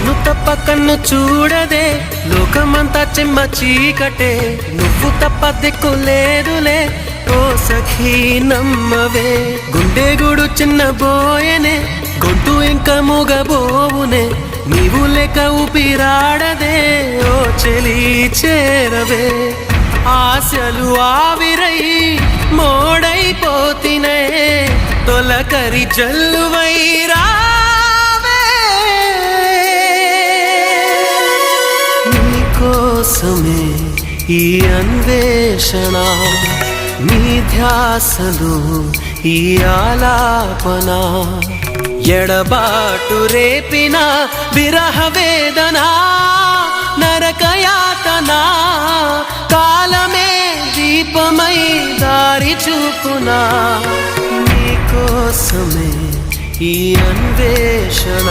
నిన్ను తప్ప కన్ను చూడదే లోకమంతా చెమ్మ చీకటే నువ్వు తప్ప దిక్కు లేదులే ఓ సఖీ నమ్మవే గుండె గుడు చిన్న బోయనే గొంతు ఇంకా మూగబోవునే నీవు లేక ఊపిరాడదే ఓ చెలి చేరవే ఆశలు ఆవిరై మోడైపోతినే తొలకరి జల్లువైరా కోసమే ఈ అన్వేషణ నీ ధ్యాసలో ఈ ఆలాపన ఎడబాటు రేపిన విరహ వేదన నరకయాతన కాలమే దీపమై దారి చూపునా నీ కోసమే ఈ అన్వేషణ